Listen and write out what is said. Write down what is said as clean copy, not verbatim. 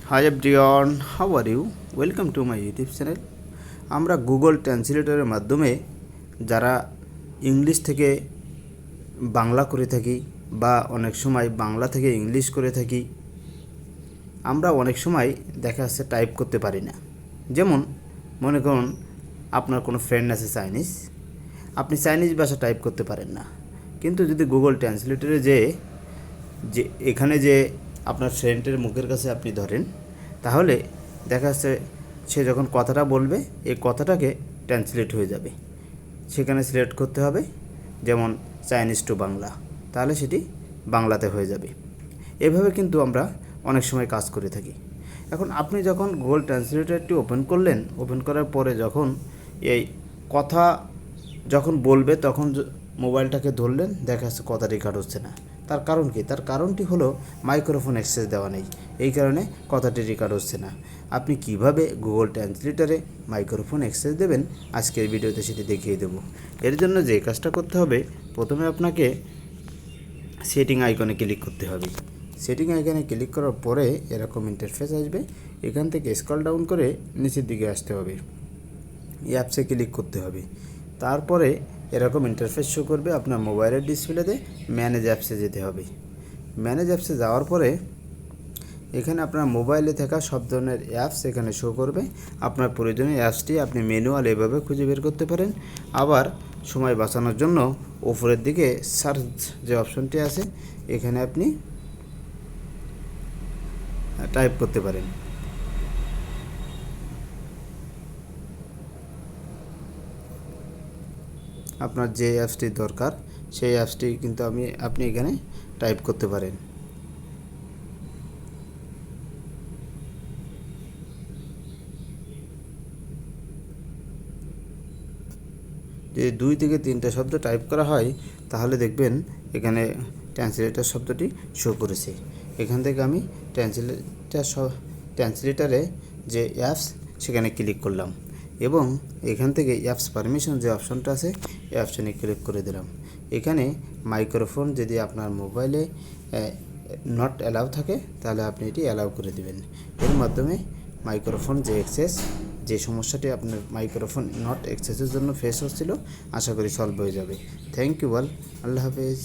High everyone, how are you? Welcome to my YouTube channel. আমরা Google ট্রান্সলেটরের মাধ্যমে যারা ইংলিশ থেকে বাংলা করে থাকি বা অনেক সময় বাংলা থেকে ইংলিশ করে থাকি, আমরা অনেক সময় দেখা যাচ্ছে টাইপ করতে পারি না। যেমন মনে করুন আপনার কোনো ফ্রেন্ড আছে চাইনিজ, আপনি চাইনিজ ভাষা টাইপ করতে পারেন না, কিন্তু যদি গুগল ট্রান্সলেটরে যে এখানে যে আপনার ফ্রেন্ডের মুখের কাছে আপনি ধরেন, তাহলে দেখা যাচ্ছে সে যখন কথাটা বলবে এই কথাটাকে ট্রান্সলেট হয়ে যাবে। সেখানে সিলেক্ট করতে হবে যেমন চাইনিজ টু বাংলা, তাহলে সেটি বাংলাতে হয়ে যাবে। এভাবে কিন্তু আমরা অনেক সময় কাজ করে থাকি। এখন আপনি যখন গুগল ট্রান্সলেটরটি ওপেন করলেন, ওপেন করার পরে যখন এই কথা যখন বলবে তখন মোবাইলটাকে ধরলেন, দেখা যাচ্ছে কথা রেকর্ড হচ্ছে না। তার কারণ কি? তার কারণটি হলো মাইক্রোফোন অ্যাক্সেস দেওয়া নেই, এই কারণে কথাটি রেকর্ড হচ্ছে না। আপনি কিভাবে গুগল ট্রান্সলেটরে মাইক্রোফোন অ্যাক্সেস দেবেন আজকের ভিডিওতে সেটি দেখিয়ে দেব। এর জন্য যে কাজটা করতে হবে, প্রথমে আপনাকে সেটিং আইকনে ক্লিক করতে হবে। সেটিং আইকনে ক্লিক করার পরে এরকম ইন্টারফেস আসবে। এখান থেকে স্ক্রল ডাউন করে নিচের দিকে আসতে হবে, অ্যাপসে ক্লিক করতে হবে। তারপরে এরকম ইন্টারফেস শো করবে। আপনার মোবাইলের ডিসপ্লেতে ম্যানেজ অ্যাপসে যেতে হবে। ম্যানেজ অ্যাপসে যাওয়ার পরে এখানে আপনার মোবাইলে থাকা সব ধরনের অ্যাপস এখানে শো করবে। আপনার প্রয়োজনীয় অ্যাপসটি আপনি ম্যানুয়াল এভাবে খুঁজে বের করতে পারেন। আবার সময় বাঁচানোর জন্য উপরের দিকে সার্চ যে অপশনটি আছে, এখানে আপনি টাইপ করতে পারেন। আপনার যে অ্যাপসটি দরকার সেই অ্যাপসটি কিন্তু আপনি এখানে টাইপ করতে পারেন। যদি 2 থেকে 3টা শব্দ টাইপ করা হয়, তাহলে দেখবেন এখানে ট্রান্সলেটর শব্দটি শো করেছে। এখান থেকে আমি ট্রান্সলেটারে যে অ্যাপস সেখানে ক্লিক করলাম এবং এখান থেকে অ্যাপস পারমিশন যে অপশনটা আছে এই অপশনে ক্লিক করে দিলাম। এখানে মাইক্রোফোন যদি আপনার মোবাইলে নট অ্যালাউ থাকে, তাহলে আপনি এটি অ্যালাউ করে দেবেন। এর মাধ্যমে মাইক্রোফোন যে সমস্যাটি আপনার মাইক্রোফোন নট অ্যাক্সেসের জন্য ফেস হচ্ছিল, আশা করি সলভ হয়ে যাবে। Thank you all. আল্লাহ হাফেজ।